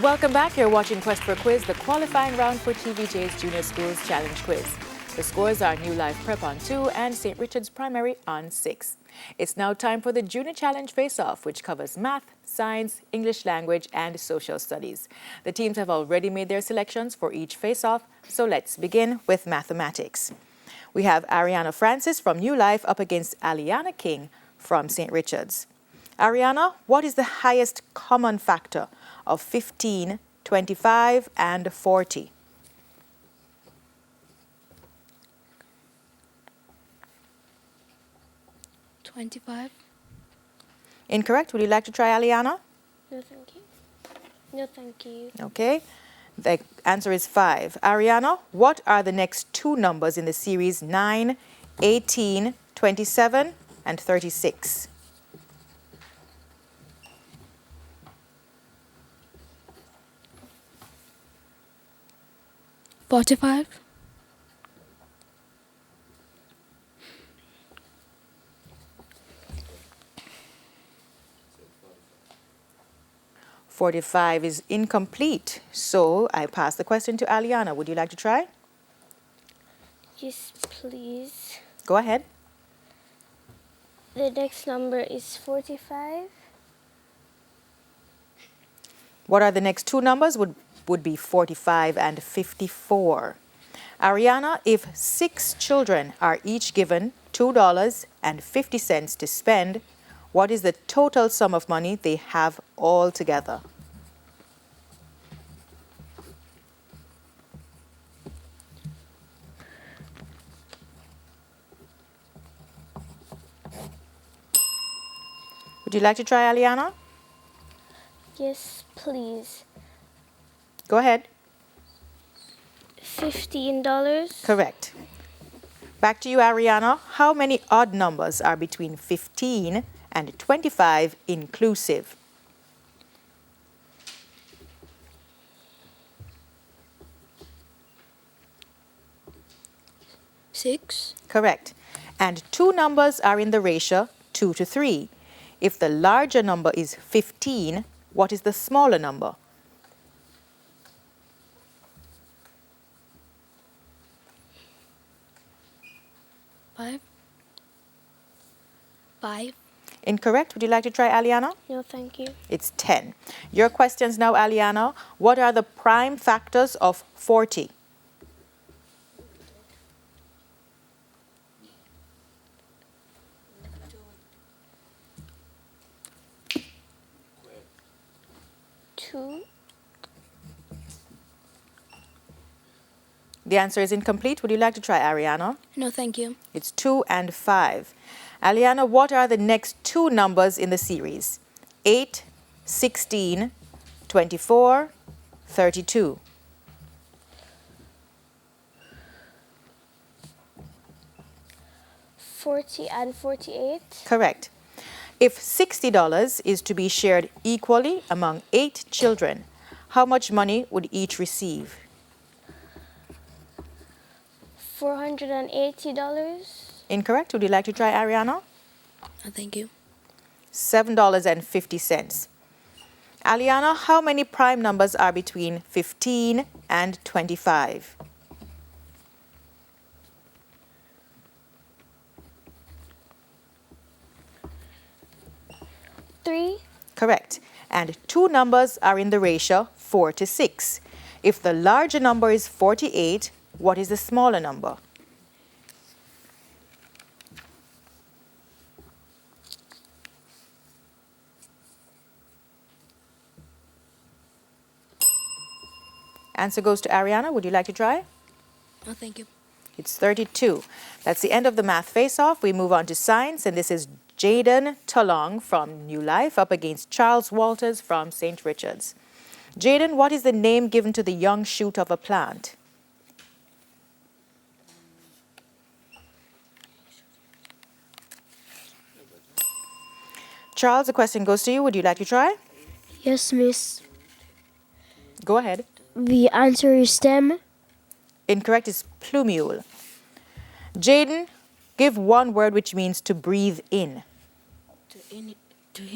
Welcome back. You're watching Quest for Quiz, the qualifying round for TVJ's Junior Schools Challenge Quiz. The scores are New Life Prep on 2 and St. Richard's Primary on 6. It's now time for the Junior Challenge Face-Off, which covers math, science, English language, and social studies. The teams have already made their selections for each face-off, so let's begin with mathematics. We have Ariana Francis from New Life up against Aliana King from St. Richard's. Ariana, what is the highest common factor of 15, 25, and 40? 25. Incorrect. Would you like to try, Aliana? No, thank you. No, thank you. Okay. The answer is 5. Ariana, what are the next two numbers in the series 9, 18, 27, and 36? 45. 45 is incomplete. So I pass the question to Aliana. Would you like to try? Yes, please. Go ahead. The next number is 45. What are the next two numbers? Would be 45 and 54. Ariana, if 6 children are each given $2.50 to spend, what is the total sum of money they have all together? Would you like to try, Aliana? Yes, please. Go ahead. $15. Correct. Back to you, Ariana. How many odd numbers are between 15 and 25 inclusive? 6. Correct. And two numbers are in the ratio 2 to 3. If the larger number is 15, what is the smaller number? 5. 5. Incorrect. Would you like to try, Aliana? No, thank you. It's 10. Your questions now, Aliana. What are the prime factors of 40? 2. The answer is incomplete. Would you like to try, Ariana? No, thank you. It's 2 and 5. Aliana, what are the next two numbers in the series? 8, 16, 24, 32. 40 and 48. Correct. If $60 is to be shared equally among 8 children, how much money would each receive? $480. Incorrect. Would you like to try, Ariana? No, thank you. $7.50. Aliana, how many prime numbers are between 15 and 25? 3. Correct. And two numbers are in the ratio 4 to 6. If the larger number is 48, what is the smaller number? 'Answer goes to Ariana. Would you like to try? No, thank you. It's 32. That's the end of the math face-off. We move on to science, and this is Jaden Talong from New Life up against Charles Walters from St. Richard's. Jaden, what is the name given to the young shoot of a plant? Charles, the question goes to you. Would you like to try? Yes, miss. Go ahead. The answer is stem. Incorrect is plumule. Jaden, give one word which means to breathe in. To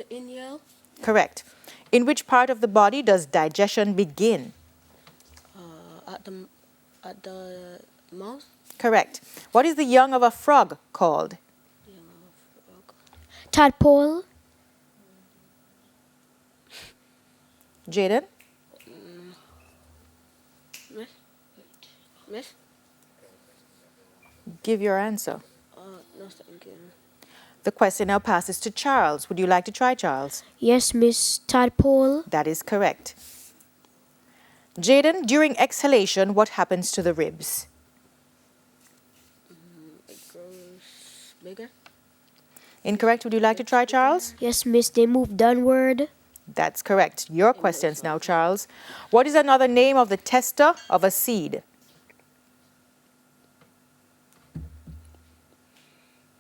inhale. Correct. In which part of the body does digestion begin? At the mouth. Correct. What is the young of a frog called? Tadpole. Jaden? Miss? Give your answer. No, thank you. The question now passes to Charles. Would you like to try, Charles? Yes, Miss. Tadpole. That is correct. Jaden, during exhalation, what happens to the ribs? It grows bigger. Incorrect. Would you like to try, Charles? Yes, Miss. They move downward. That's correct. Your questions now, Charles. What is another name of the tester of a seed?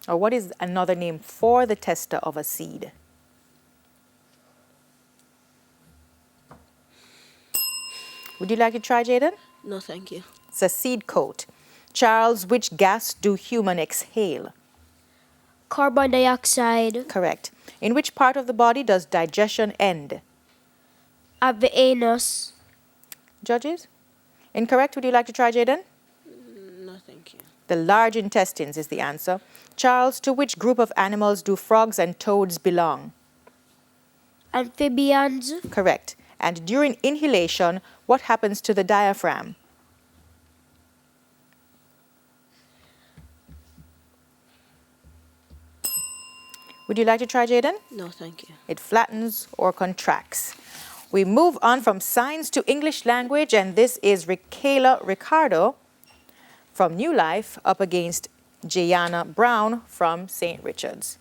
Or what is another name for the tester of a seed? Would you like to try, Jaden? No, thank you. It's a seed coat. Charles, which gas do humans exhale? Carbon dioxide. Correct. In which part of the body does digestion end? At the anus. Judges? Incorrect. Would you like to try, Jaden? No, thank you. The large intestines is the answer. Charles, to which group of animals do frogs and toads belong? Amphibians. Correct. And during inhalation, what happens to the diaphragm? Would you like to try, Jaden? No, thank you. It flattens or contracts. We move on from science to English language, and this is Ricardo Ricardo from New Life up against Jayana Brown from St. Richard's.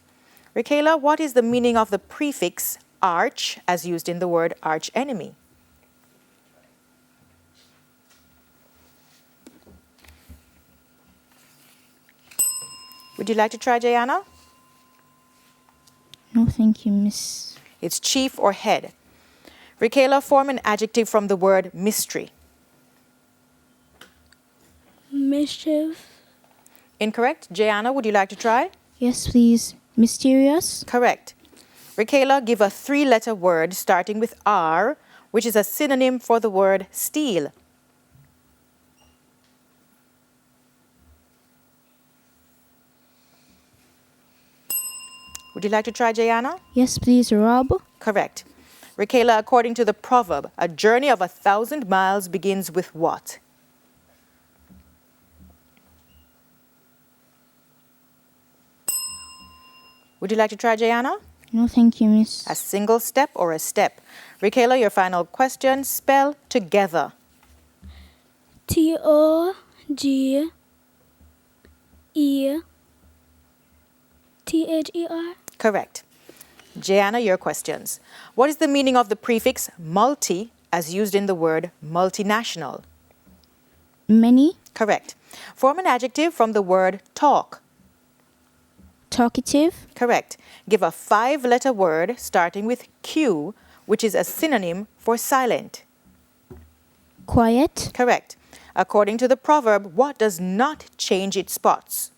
Ricardo, what is the meaning of the prefix arch as used in the word arch enemy? Would you like to try, Jayana? No, thank you, Miss. It's chief or head. Ricardo, form an adjective from the word mystery. Mischief. Incorrect. Jayana, would you like to try? Yes, please. Mysterious. Correct. Ricardo, give a three-letter word starting with R, which is a synonym for the word steal. Would you like to try, Jayana? Yes, please. Rob. Correct. Ricardo, according to the proverb, a journey of 1,000 miles begins with what? Would you like to try, Jayana? No, thank you, Miss. A single step or a step? Ricardo, your final question. Spell together. Together. Correct. Jayana, your questions. What is the meaning of the prefix multi as used in the word multinational? Many. Correct. Form an adjective from the word talk. Talkative. Correct. Give a five-letter word starting with Q, which is a synonym for silent. Quiet. Correct. According to the proverb, what does not change its spots?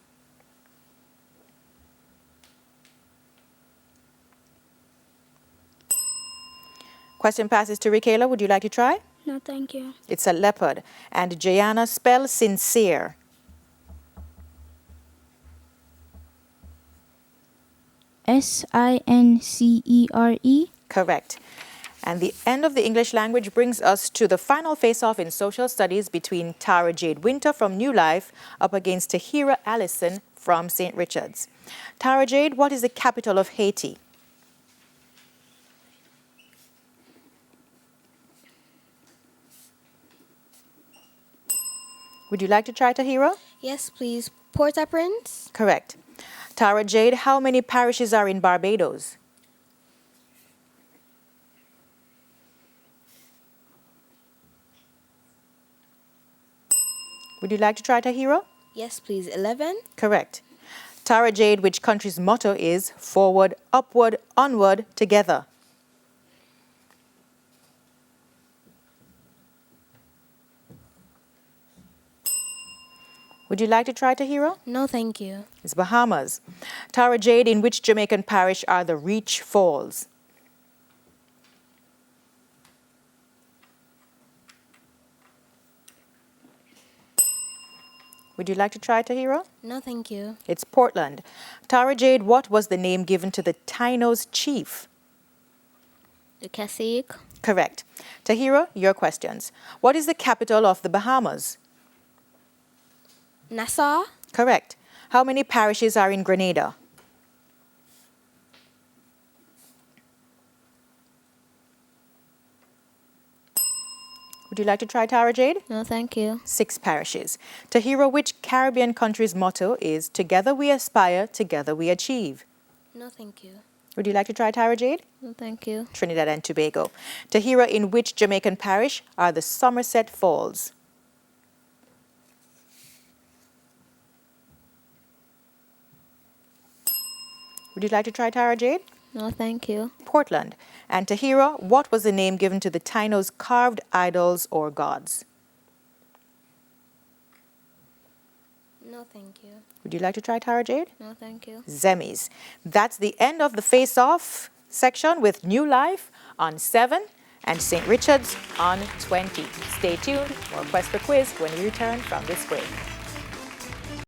Question passes to Ricardo. Would you like to try? No, thank you. It's a leopard. And Jayana, spell sincere. Sincere. Correct. And the end of the English language brings us to the final face-off in social studies between Tara Jade Winter from New Life up against Tahira Allison from St. Richard's. Tara Jade, what is the capital of Haiti? Would you like to try, Tahira? Yes, please. Port-au-Prince. Correct. Tara Jade, how many parishes are in Barbados? Would you like to try, Tahira? Yes, please. 11. Correct. Tara Jade, which country's motto is forward, upward, onward, together? Would you like to try, Tahira? No, thank you. It's Bahamas. Tara Jade, in which Jamaican parish are the Reach Falls? Would you like to try, Tahira? No, thank you. It's Portland. Tara Jade, what was the name given to the Taino's chief? The cacique. Correct. Tahira, your questions. What is the capital of the Bahamas? Nassau. Correct. How many parishes are in Grenada? Would you like to try, Tara Jade? No, thank you. 6 parishes. Tahira, which Caribbean country's motto is "Together we aspire, together we achieve"? No, thank you. Would you like to try, Tara Jade? No, thank you. Trinidad and Tobago. Tahira, in which Jamaican parish are the Somerset Falls? Would you like to try, Tara Jade? No, thank you. Portland. And Tahira, what was the name given to the Taino's carved idols or gods? No, thank you. Would you like to try, Tara Jade? No, thank you. Zemis. That's the end of the face-off section with New Life on 7 and St. Richard's on 20. Stay tuned. More Quest for Quiz when we return from this break.